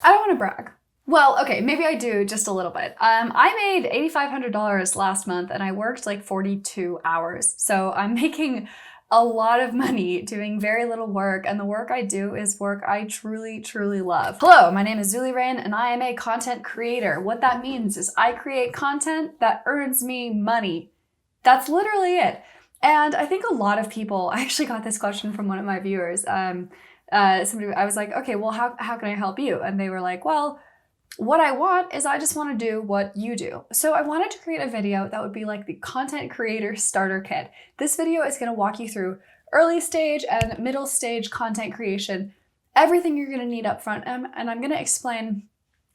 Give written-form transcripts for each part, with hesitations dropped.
I don't want to brag. Well, okay, maybe I do just a little bit. I made $8,500 last month and I worked like 42 hours. So I'm making a lot of money doing very little work, and the work I do is work I truly, truly love. Hello, my name is Zulie Rain and I am a content creator. What that means is I create content that earns me money. That's literally it. And I think a lot of people, I actually got this question from one of my viewers. Somebody, I was like, okay, well, how can I help you? And they were like, well, what I want is I just want to do what you do. So I wanted to create a video that would be like the content creator starter kit. This video is going to walk you through early stage and middle stage content creation, everything you're going to need up front, and I'm going to explain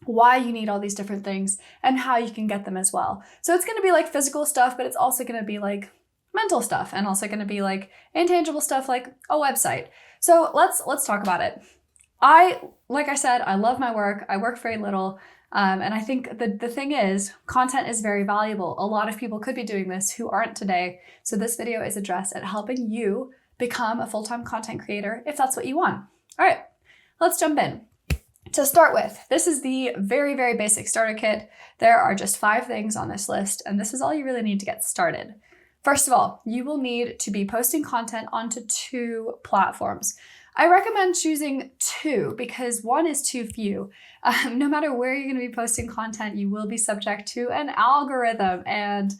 why you need all these different things and how you can get them as well. So it's going to be like physical stuff, but it's also going to be like mental stuff, and also going to be like intangible stuff like a website. So let's talk about it. Like I said, I love my work. I work very little. And I think the thing is, content is very valuable. A lot of people could be doing this who aren't today. So this video is addressed at helping you become a full-time content creator if that's what you want. All right, let's jump in. To start with, this is the very, very basic starter kit. There are just 5 things on this list, and this is all you really need to get started. First of all, you will need to be posting content onto 2 platforms. I recommend choosing 2 because 1 is too few. No matter where you're going to be posting content, you will be subject to an algorithm, and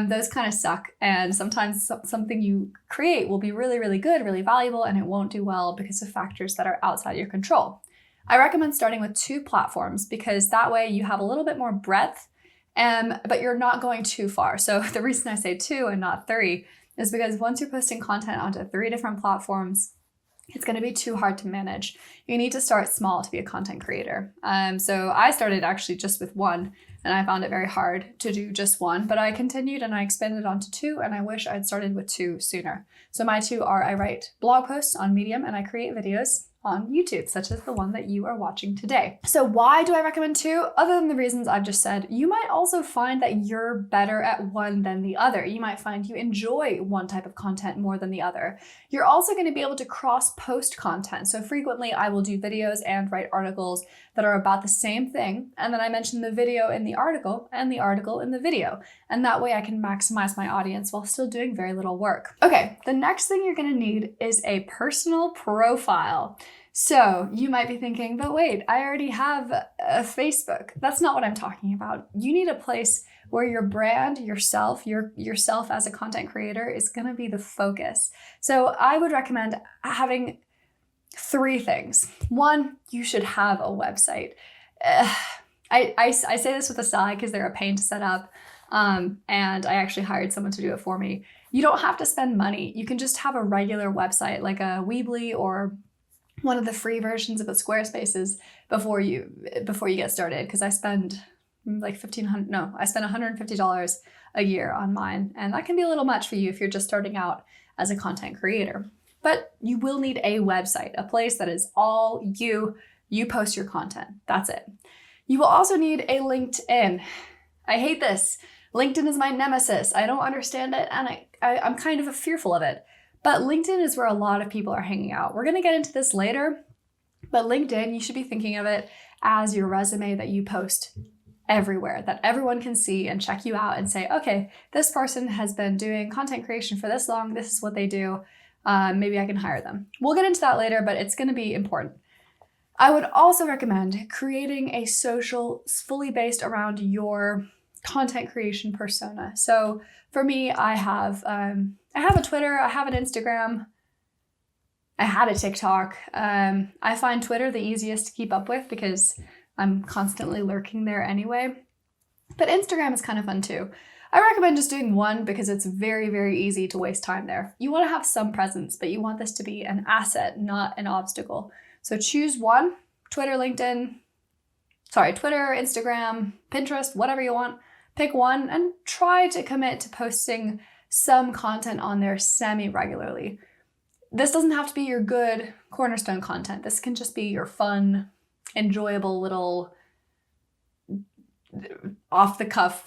those kind of suck. And sometimes something you create will be really, really good, really valuable, and it won't do well because of factors that are outside your control. I recommend starting with 2 platforms because that way you have a little bit more breadth, but you're not going too far. So the reason I say 2 and not 3 is because once you're posting content onto 3 different platforms, it's going to be too hard to manage. You need to start small to be a content creator. So I started actually just with 1, and I found it very hard to do just 1, but I continued and I expanded onto 2, and I wish I'd started with 2 sooner. So my 2 are I write blog posts on Medium and I create videos on YouTube, such as the one that you are watching today. So why do I recommend 2? Other than the reasons I've just said, you might also find that you're better at one than the other. You might find you enjoy one type of content more than the other. You're also going to be able to cross-post content. So frequently I will do videos and write articles that are about the same thing, and then I mention the video in the article and the article in the video. And that way I can maximize my audience while still doing very little work. Okay, the next thing you're going to need is a personal profile. So you might be thinking, but wait, I already have a Facebook. That's not what I'm talking about. You need a place where your brand, yourself as a content creator is going to be the focus. So I would recommend having 3 things. 1, you should have a website. I say this with a sigh because they're a pain to set up. And I actually hired someone to do it for me. You don't have to spend money. You can just have a regular website like a Weebly or one of the free versions of a Squarespaces before you get started, because I spend like $150 a year on mine, and that can be a little much for you if you're just starting out as a content creator. But you will need a website, a place that is all you post your content. That's it. You will also need a LinkedIn. I hate this. LinkedIn is my nemesis. I don't understand it, and I'm kind of fearful of it. But LinkedIn is where a lot of people are hanging out. We're going to get into this later, but LinkedIn, you should be thinking of it as your resume that you post everywhere, that everyone can see and check you out and say, okay, this person has been doing content creation for this long. This is what they do. Maybe I can hire them. We'll get into that later, but it's going to be important. I would also recommend creating a social fully based around your content creation persona. So for me, I have a Twitter, I have an Instagram, I had a TikTok. I find Twitter the easiest to keep up with because I'm constantly lurking there anyway. But Instagram is kind of fun too. I recommend just doing 1 because it's very, very easy to waste time there. You want to have some presence, but you want this to be an asset, not an obstacle. So choose 1, Twitter, Instagram, Pinterest, whatever you want. Pick 1 and try to commit to posting some content on there semi-regularly. This doesn't have to be your good cornerstone content. This can just be your fun, enjoyable little off-the-cuff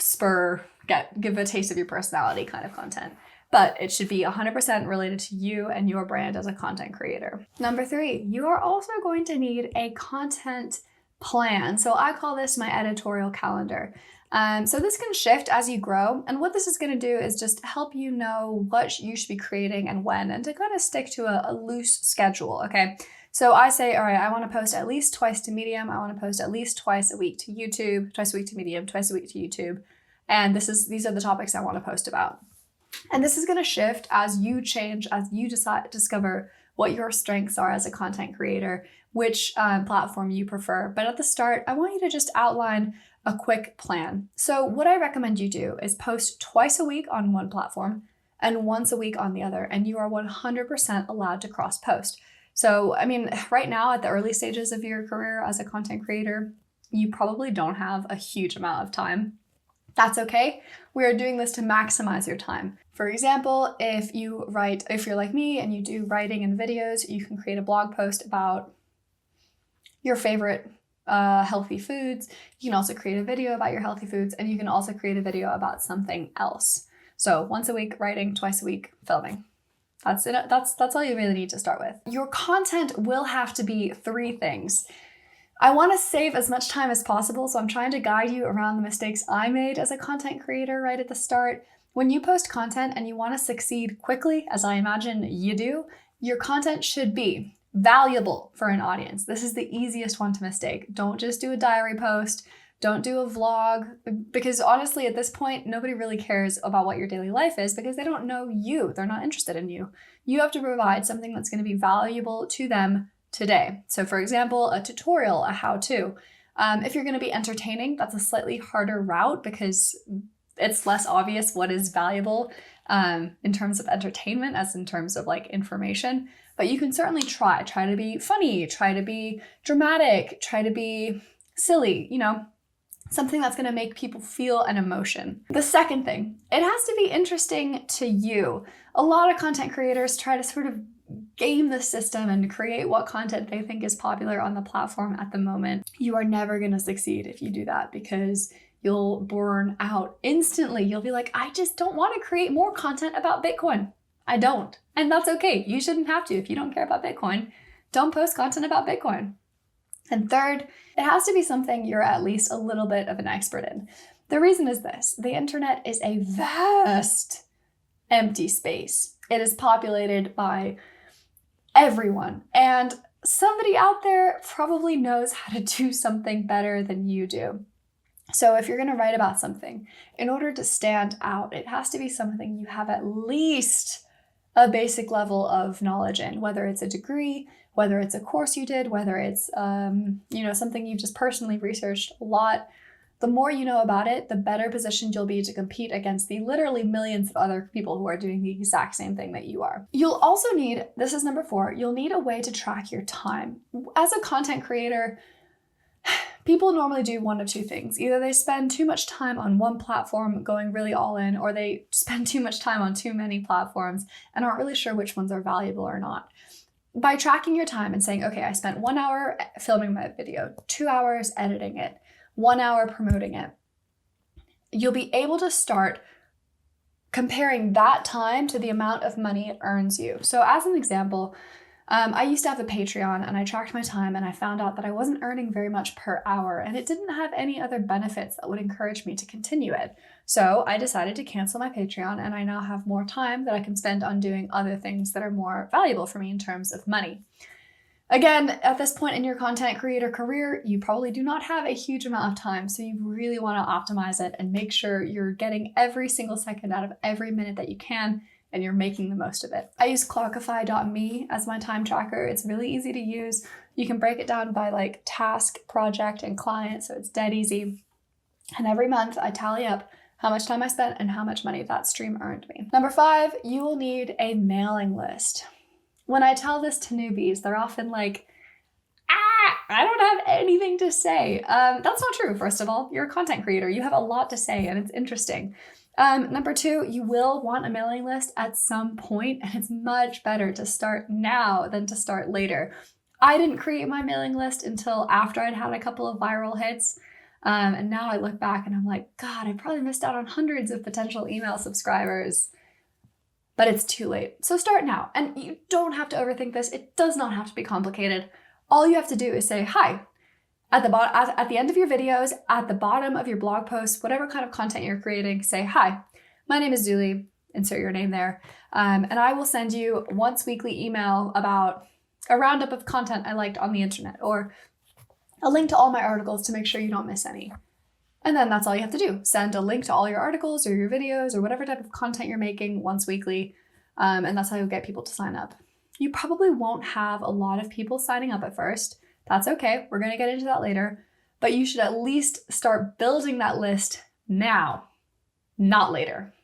give a taste of your personality kind of content. But it should be 100% related to you and your brand as a content creator. Number 3, you are also going to need a content plan. So I call this my editorial calendar. So this can shift as you grow. And what this is going to do is just help you know what you should be creating and when, and to kind of stick to a loose schedule. Okay. So I say, all right, I want to post at least twice to Medium. I want to post at least twice a week to YouTube, twice a week to Medium, twice a week to YouTube. And these are the topics I want to post about. And this is going to shift as you change, as you discover what your strengths are as a content creator, which platform you prefer. But at the start, I want you to just outline a quick plan. So what I recommend you do is post twice a week on one platform and once a week on the other, and you are 100% allowed to cross post. So, I mean, right now at the early stages of your career as a content creator, you probably don't have a huge amount of time. That's okay. We are doing this to maximize your time. For example, if you're like me and you do writing and videos, you can create a blog post about your favorite healthy foods. You can also create a video about your healthy foods, and you can also create a video about something else. So once a week writing, twice a week filming. That's it. That's all you really need to start with. Your content will have to be 3 things. I want to save as much time as possible, so I'm trying to guide you around the mistakes I made as a content creator right at the start. When you post content and you want to succeed quickly, as I imagine you do, your content should be valuable for an audience. This is the easiest one to mistake. Don't just do a diary post. Don't do a vlog, because honestly, at this point, nobody really cares about what your daily life is because they don't know you. They're not interested in you. You have to provide something that's going to be valuable to them today. So for example, a tutorial, a how-to. If you're going to be entertaining, that's a slightly harder route because it's less obvious what is valuable in terms of entertainment as in terms of like information. But you can certainly try to be funny, try to be dramatic, try to be silly, something that's going to make people feel an emotion. The second thing, it has to be interesting to you. A lot of content creators try to sort of game the system and create what content they think is popular on the platform at the moment. You are never going to succeed if you do that because you'll burn out instantly. You'll be like, I just don't want to create more content about Bitcoin. I don't. And that's okay. You shouldn't have to. If you don't care about Bitcoin, don't post content about Bitcoin. And third, it has to be something you're at least a little bit of an expert in. The reason is this: the internet is a vast, empty space. It is populated by everyone, and somebody out there probably knows how to do something better than you do. So if you're going to write about something, in order to stand out, it has to be something you have at least a basic level of knowledge in, whether it's a degree, whether it's a course you did, whether it's something you've just personally researched a lot. The more you know about it, the better positioned you'll be to compete against the literally millions of other people who are doing the exact same thing that you are. You'll also need, this is number 4, you'll need a way to track your time. As a content creator, people normally do one of 2 things. Either they spend too much time on one platform going really all in, or they spend too much time on too many platforms and aren't really sure which ones are valuable or not. By tracking your time and saying, okay, I spent 1 hour filming my video, 2 hours editing it, 1 hour promoting it, you'll be able to start comparing that time to the amount of money it earns you. So as an example, I used to have a Patreon and I tracked my time and I found out that I wasn't earning very much per hour and it didn't have any other benefits that would encourage me to continue it. So I decided to cancel my Patreon and I now have more time that I can spend on doing other things that are more valuable for me in terms of money. Again, at this point in your content creator career, you probably do not have a huge amount of time, so you really want to optimize it and make sure you're getting every single second out of every minute that you can and you're making the most of it. I use clockify.me as my time tracker. It's really easy to use. You can break it down by like task, project, and client, so it's dead easy. And every month I tally up how much time I spent and how much money that stream earned me. Number 5, you will need a mailing list. When I tell this to newbies, they're often like, I don't have anything to say. That's not true, first of all. You're a content creator. You have a lot to say and it's interesting. Number 2, you will want a mailing list at some point, and it's much better to start now than to start later. I didn't create my mailing list until after I'd had a couple of viral hits. And now I look back and I'm like, God, I probably missed out on hundreds of potential email subscribers. But it's too late. So start now. And you don't have to overthink this. It does not have to be complicated. All you have to do is say, hi, at the end of your videos, at the bottom of your blog posts, whatever kind of content you're creating, say, hi, my name is Julie, insert your name there. And I will send you once weekly email about a roundup of content I liked on the internet, or a link to all my articles to make sure you don't miss any. And then that's all you have to do. Send a link to all your articles or your videos or whatever type of content you're making once weekly. And that's how you'll get people to sign up. You probably won't have a lot of people signing up at first. That's okay. We're going to get into that later. But you should at least start building that list now, not later.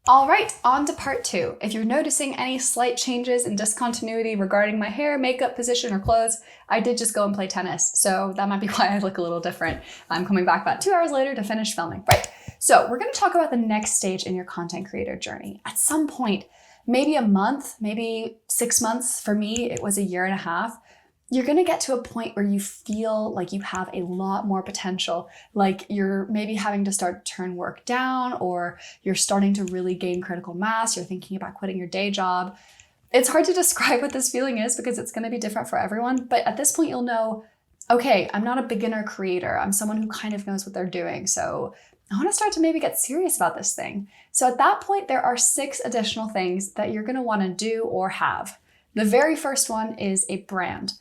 All right, on to part 2. If you're noticing any slight changes in discontinuity regarding my hair, makeup, position, or clothes, I did just go and play tennis, so that might be why I look a little different. I'm coming back about 2 hours later to finish filming. Right, so we're gonna talk about the next stage in your content creator journey. At some point, maybe a month, maybe 6 months, for me, it was a year and a half, you're gonna get to a point where you feel like you have a lot more potential, like you're maybe having to start to turn work down, or you're starting to really gain critical mass, you're thinking about quitting your day job. It's hard to describe what this feeling is because it's gonna be different for everyone, but at this point you'll know, okay, I'm not a beginner creator, I'm someone who kind of knows what they're doing, so I wanna start to maybe get serious about this thing. So at that point, there are 6 additional things that you're gonna wanna do or have. The very first one is a brand.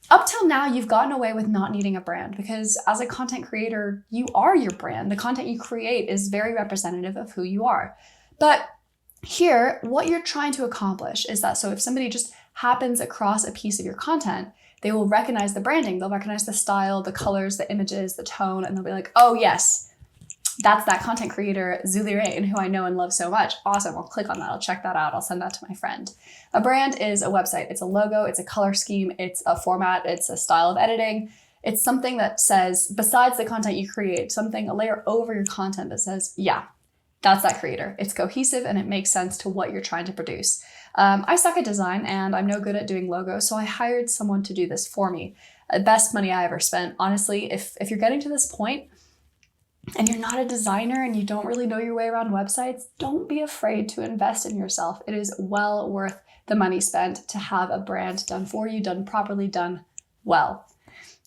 Up till now, you've gotten away with not needing a brand because as a content creator, you are your brand. The content you create is very representative of who you are. But here, what you're trying to accomplish is that, so if somebody just happens across a piece of your content, they will recognize the branding, they'll recognize the style, the colors, the images, the tone, and they'll be like, oh yes, that's that content creator, Julie Rain, who I know and love so much. Awesome, I'll click on that, I'll check that out, I'll send that to my friend. A brand is a website, it's a logo, it's a color scheme, it's a format, it's a style of editing. It's something that says, besides the content you create, something, a layer over your content that says, yeah, that's that creator. It's cohesive and it makes sense to what you're trying to produce. I suck at design and I'm no good at doing logos, so I hired someone to do this for me. The best money I ever spent. Honestly, if you're getting to this point, and you're not a designer and you don't really know your way around websites, don't be afraid to invest in yourself. It is well worth the money spent to have a brand done for you, done properly, done well.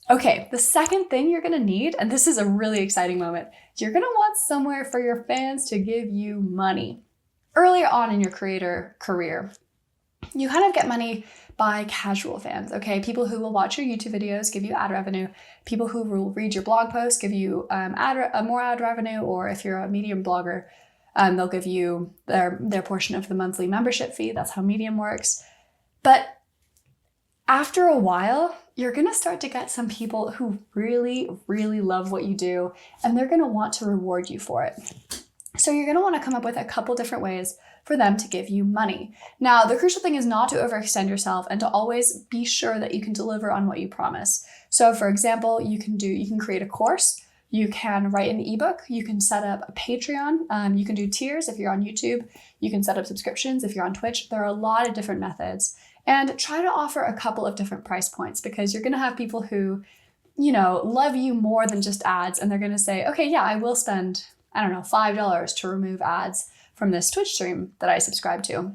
Okay, the second thing you're gonna need, and this is a really exciting moment, you're gonna want somewhere for your fans to give you money. Earlier on in your creator career, you kind of get money by casual fans, okay? People who will watch your YouTube videos give you ad revenue. People who will read your blog posts give you more ad revenue, or if you're a Medium blogger, they'll give you their portion of the monthly membership fee. That's how Medium works. But after a while, you're gonna start to get some people who really, really love what you do, and they're gonna want to reward you for it. So you're gonna wanna come up with a couple different ways for them to give you money. Now, the crucial thing is not to overextend yourself and to always be sure that you can deliver on what you promise. So for example, you can create a course, you can write an ebook, you can set up a Patreon, you can do tiers if you're on YouTube, you can set up subscriptions if you're on Twitch. There are a lot of different methods. And try to offer a couple of different price points because you're gonna have people who, love you more than just ads, and they're gonna say, okay, yeah, I will spend, $5 to remove ads from this Twitch stream that I subscribe to.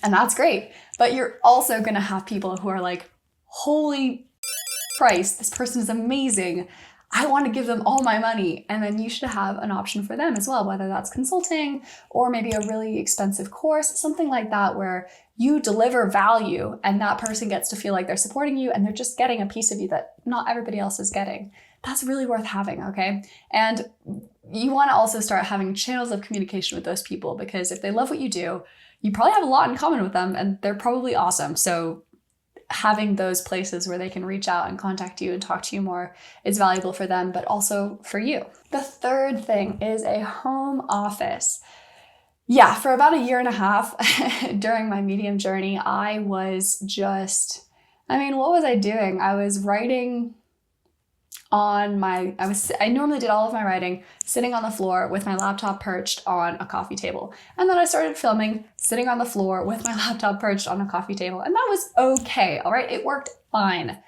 And that's great. But you're also gonna have people who are like, holy Christ, this person is amazing. I want to give them all my money. And then you should have an option for them as well, whether that's consulting or maybe a really expensive course, something like that, where you deliver value and that person gets to feel like they're supporting you and they're just getting a piece of you that not everybody else is getting. That's really worth having, okay? And you want to also start having channels of communication with those people because if they love what you do, you probably have a lot in common with them and they're probably awesome. So having those places where they can reach out and contact you and talk to you more is valuable for them, but also for you. The third thing is a home office. Yeah, for about a year and a half during my Medium journey, I was just, what was I doing? I was writing I normally did all of my writing sitting on the floor with my laptop perched on a coffee table. And then I started filming sitting on the floor with my laptop perched on a coffee table. And that was okay, all right? It worked fine.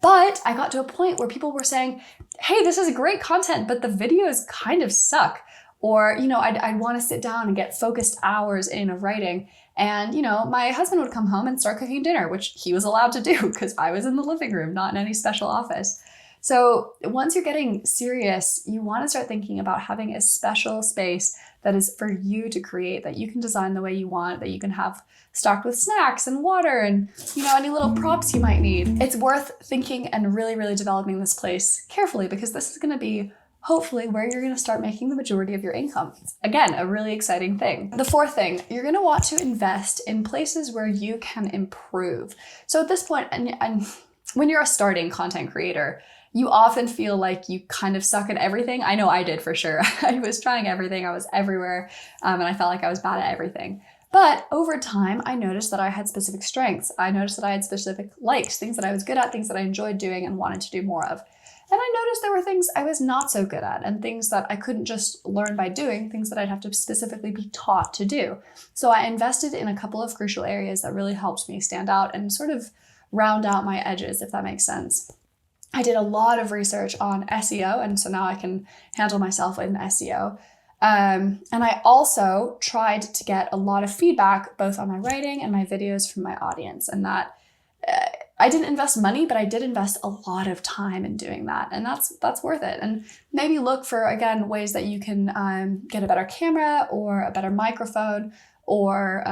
But I got to a point where people were saying, hey, this is great content, but the videos kind of suck. Or, I'd want to sit down and get focused hours in of writing. And, my husband would come home and start cooking dinner, which he was allowed to do because I was in the living room, not in any special office. So once you're getting serious, you want to start thinking about having a special space that is for you to create, that you can design the way you want, that you can have stocked with snacks and water and, any little props you might need. It's worth thinking and really, really developing this place carefully, because this is going to be hopefully where you're going to start making the majority of your income. Again, a really exciting thing. The fourth thing, you're going to want to invest in places where you can improve. So at this point, and when you're a starting content creator, you often feel like you kind of suck at everything. I know I did for sure. I was trying everything. I was everywhere. And I felt like I was bad at everything. But over time, I noticed that I had specific strengths. I noticed that I had specific likes, things that I was good at, things that I enjoyed doing and wanted to do more of. And I noticed there were things I was not so good at, and things that I couldn't just learn by doing, things that I'd have to specifically be taught to do. So I invested in a couple of crucial areas that really helped me stand out and sort of round out my edges, if that makes sense. I did a lot of research on SEO, and so now I can handle myself in SEO. And I also tried to get a lot of feedback, both on my writing and my videos, from my audience. And that I didn't invest money, but I did invest a lot of time in doing that. And that's worth it. And maybe look for, again, ways that you can get a better camera or a better microphone, or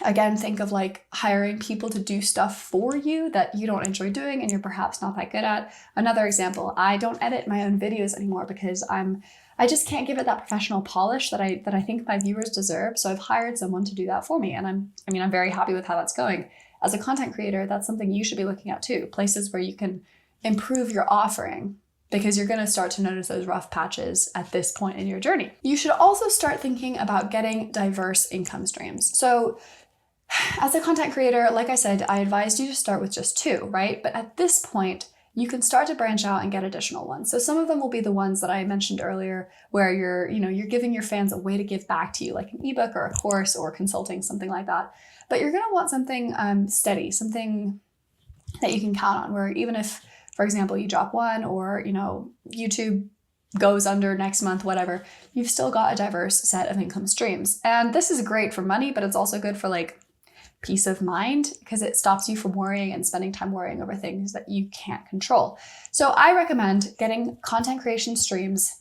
again, think of like hiring people to do stuff for you that you don't enjoy doing and you're perhaps not that good at. Another example, I don't edit my own videos anymore because I just can't give it that professional polish that I think my viewers deserve. So I've hired someone to do that for me. And I'm very happy with how that's going. As a content creator, that's something you should be looking at too. Places where you can improve your offering, because you're going to start to notice those rough patches at this point in your journey. You should also start thinking about getting diverse income streams. So as a content creator, like I said, I advised you to start with just 2, right? But at this point, you can start to branch out and get additional ones. So some of them will be the ones that I mentioned earlier, where you're giving your fans a way to give back to you, like an ebook or a course or consulting, something like that. But you're going to want something steady, something that you can count on, where even if, for example, you drop one, or YouTube goes under next month, whatever, you've still got a diverse set of income streams. And this is great for money, but it's also good for like peace of mind, because it stops you from worrying and spending time worrying over things that you can't control. So I recommend getting content creation streams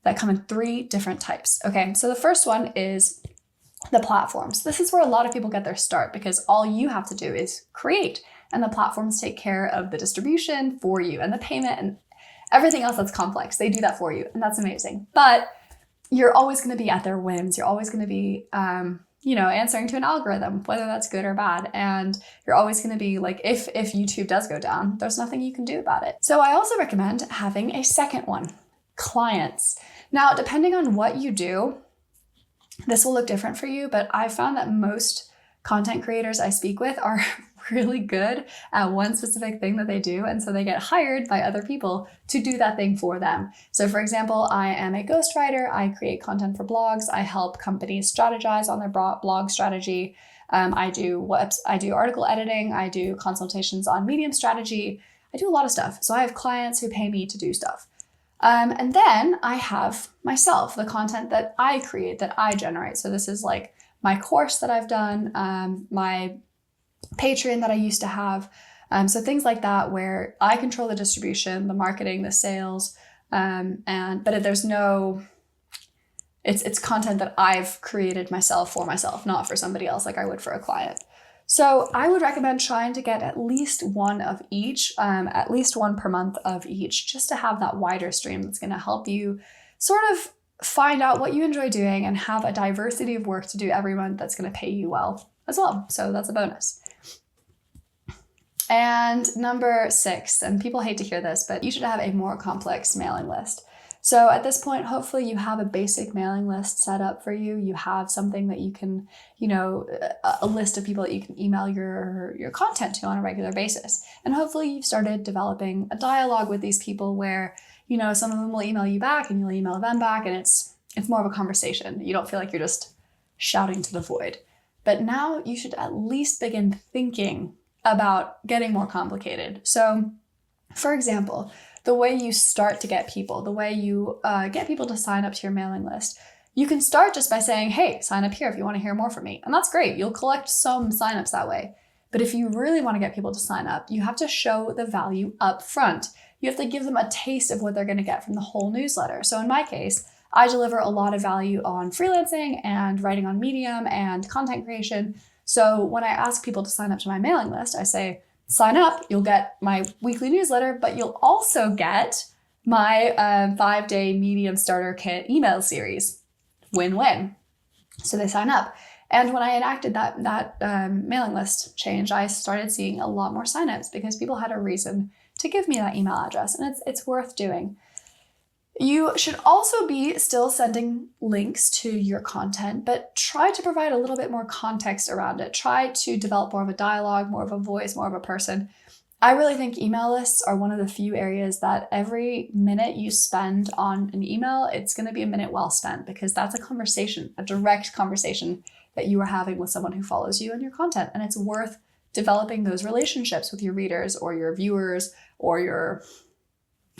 that come in 3 different types. Okay, so the first one is the platforms. This is where a lot of people get their start, because all you have to do is create, and the platforms take care of the distribution for you and the payment and everything else that's complex. They do that for you, and that's amazing. But you're always going to be at their whims. You're always going to be answering to an algorithm, whether that's good or bad. And you're always going to be like, if YouTube does go down, there's nothing you can do about it. So I also recommend having a second one, clients. Now, depending on what you do, this will look different for you, but I found that most content creators I speak with are really good at one specific thing that they do. And so they get hired by other people to do that thing for them. So for example, I am a ghostwriter. I create content for blogs. I help companies strategize on their blog strategy. I do article editing. I do consultations on Medium strategy. I do a lot of stuff. So I have clients who pay me to do stuff. And then I have myself, the content that I create, that I generate. So this is like my course that I've done, my Patreon that I used to have. So things like that, where I control the distribution, the marketing, the sales, but it's content that I've created myself for myself, not for somebody else like I would for a client. So I would recommend trying to get at least one of each, at least one per month of each, just to have that wider stream that's going to help you sort of find out what you enjoy doing and have a diversity of work to do every month that's going to pay you well as well. So that's a bonus. And number 6, and people hate to hear this, but you should have a more complex mailing list. So at this point, hopefully you have a basic mailing list set up for you. You have something that you can, a list of people that you can email your content to on a regular basis. And hopefully you've started developing a dialogue with these people where, some of them will email you back and you'll email them back, and it's more of a conversation. You don't feel like you're just shouting to the void. But now you should at least begin thinking about getting more complicated. So, for example, the way you start to get people, the way you get people to sign up to your mailing list, you can start just by saying, hey, sign up here if you want to hear more from me. And that's great. You'll collect some signups that way. But if you really want to get people to sign up, you have to show the value up front. You have to give them a taste of what they're going to get from the whole newsletter. So in my case, I deliver a lot of value on freelancing and writing on Medium and content creation. So when I ask people to sign up to my mailing list, I say, sign up, you'll get my weekly newsletter, but you'll also get my 5-day Medium starter kit email series. Win-win. So they sign up. And when I enacted that mailing list change, I started seeing a lot more signups because people had a reason to give me that email address, and it's worth doing. You should also be still sending links to your content, but try to provide a little bit more context around it. Try to develop more of a dialogue, more of a voice, more of a person. I really think email lists are one of the few areas that every minute you spend on an email, it's going to be a minute well spent, because that's a conversation, a direct conversation that you are having with someone who follows you and your content. And it's worth developing those relationships with your readers or your viewers or your,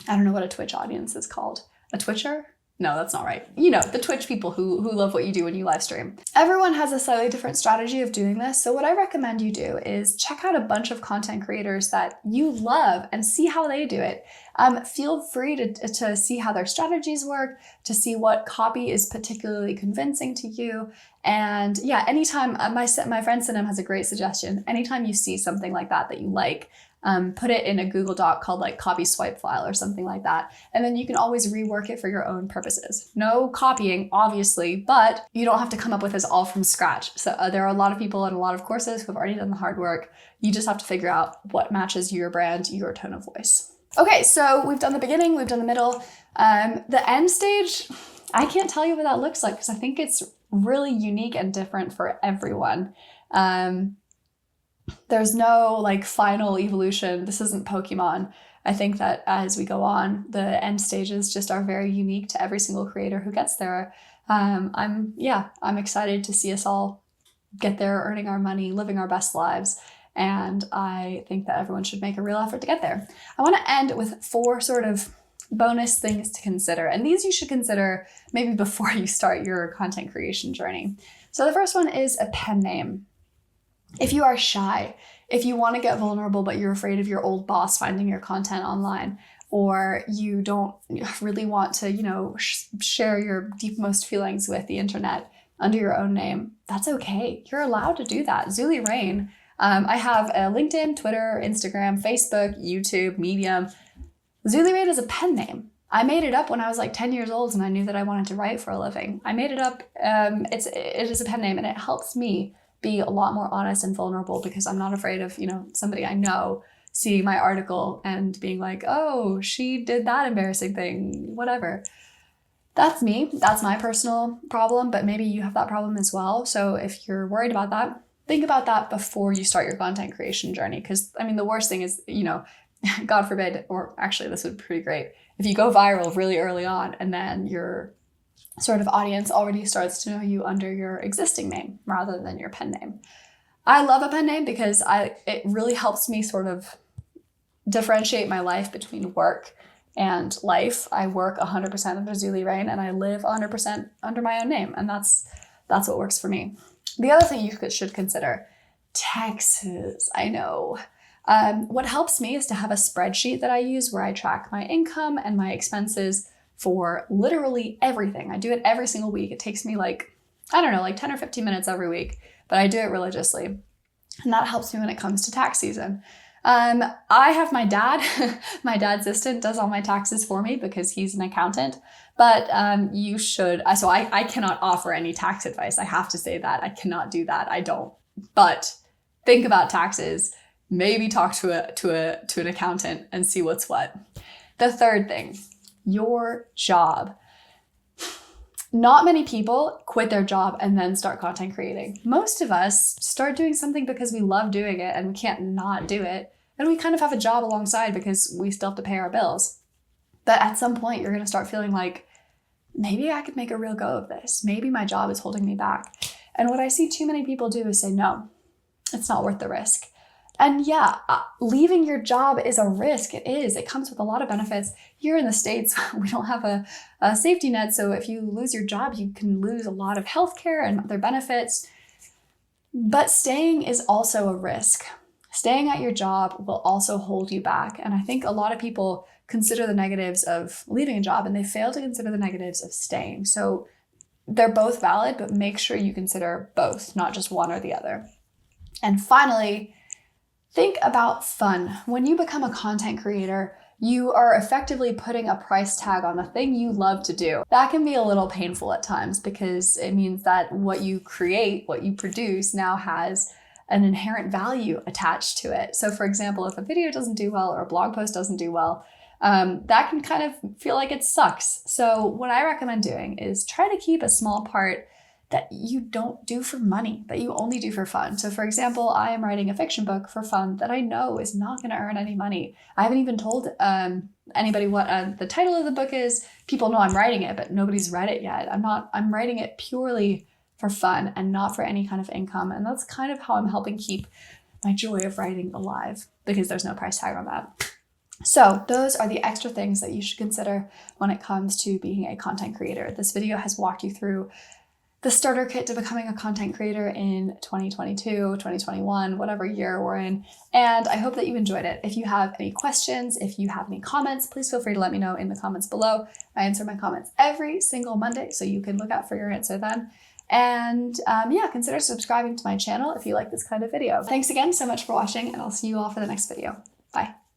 I don't know what a Twitch audience is called. A Twitcher? No, that's not right. You know, the Twitch people who love what you do when you live stream. Everyone has a slightly different strategy of doing this. So what I recommend you do is check out a bunch of content creators that you love and see how they do it. Feel free to see how their strategies work, to see what copy is particularly convincing to you. And yeah, anytime, my friend Sinem has a great suggestion. Anytime you see something like that you like, put it in a Google Doc called like copy swipe file or something like that. And then you can always rework it for your own purposes. No copying, obviously, but you don't have to come up with this all from scratch. So there are a lot of people and a lot of courses who have already done the hard work. You just have to figure out what matches your brand, your tone of voice. Okay, so we've done the beginning, we've done the middle. The end stage, I can't tell you what that looks like because I think it's really unique and different for everyone. There's no like final evolution. This isn't Pokemon. I think that as we go on, the end stages just are very unique to every single creator who gets there. I'm excited to see us all get there, earning our money, living our best lives. And I think that everyone should make a real effort to get there. I want to end with 4 sort of bonus things to consider. And these you should consider maybe before you start your content creation journey. So the first one is a pen name. If you are shy, if you want to get vulnerable, but you're afraid of your old boss finding your content online, or you don't really want to, share your deepmost feelings with the internet under your own name, that's okay. You're allowed to do that. Zuli Rain. I have a LinkedIn, Twitter, Instagram, Facebook, YouTube, Medium. Zuli Rain is a pen name. I made it up when I was like 10 years old and I knew that I wanted to write for a living. I made it up. It is a pen name and it helps me be a lot more honest and vulnerable because I'm not afraid of, somebody I know seeing my article and being like, oh, she did that embarrassing thing, whatever. That's me. That's my personal problem, but maybe you have that problem as well. So if you're worried about that, think about that before you start your content creation journey. Because the worst thing is, God forbid, or actually this would be pretty great, if you go viral really early on and then your sort of audience already starts to know you under your existing name rather than your pen name. I love a pen name because it really helps me sort of differentiate my life between work and life. I work 100% under Zuli Rain and I live 100% under my own name. And that's what works for me. The other thing you should consider, taxes. I know. What helps me is to have a spreadsheet that I use where I track my income and my expenses for literally everything. I do it every single week. It takes me 10 or 15 minutes every week, but I do it religiously. And that helps me when it comes to tax season. I have my dad. My dad's assistant does all my taxes for me because he's an accountant. But you should. So I cannot offer any tax advice. I have to say that. I cannot do that. I don't. But think about taxes. Maybe talk to an accountant and see what's what. The third thing, your job. Not many people quit their job and then start content creating. Most of us start doing something because we love doing it and we can't not do it. And we kind of have a job alongside because we still have to pay our bills. But at some point, you're going to start feeling like, maybe I could make a real go of this. Maybe my job is holding me back. And what I see too many people do is say, no, it's not worth the risk. And yeah, leaving your job is a risk. It is. It comes with a lot of benefits. Here in the States, we don't have a safety net. So if you lose your job, you can lose a lot of healthcare and other benefits. But staying is also a risk. Staying at your job will also hold you back. And I think a lot of people consider the negatives of leaving a job and they fail to consider the negatives of staying. So they're both valid, but make sure you consider both, not just one or the other. And finally, think about fun. When you become a content creator, you are effectively putting a price tag on the thing you love to do. That can be a little painful at times because it means that what you create, what you produce now has an inherent value attached to it. So for example, if a video doesn't do well or a blog post doesn't do well, that can kind of feel like it sucks. So what I recommend doing is try to keep a small part that you don't do for money, that you only do for fun. So for example, I am writing a fiction book for fun that I know is not going to earn any money. I haven't even told anybody what the title of the book is. People know I'm writing it, but nobody's read it yet. I'm writing it purely for fun and not for any kind of income. And that's kind of how I'm helping keep my joy of writing alive, because there's no price tag on that. So those are the extra things that you should consider when it comes to being a content creator. This video has walked you through the starter kit to becoming a content creator in 2022, 2021, whatever year we're in. And I hope that you enjoyed it. If you have any questions, if you have any comments, please feel free to let me know in the comments below. I answer my comments every single Monday, so you can look out for your answer then. And yeah, consider subscribing to my channel if you like this kind of video. Thanks again so much for watching, and I'll see you all for the next video. Bye.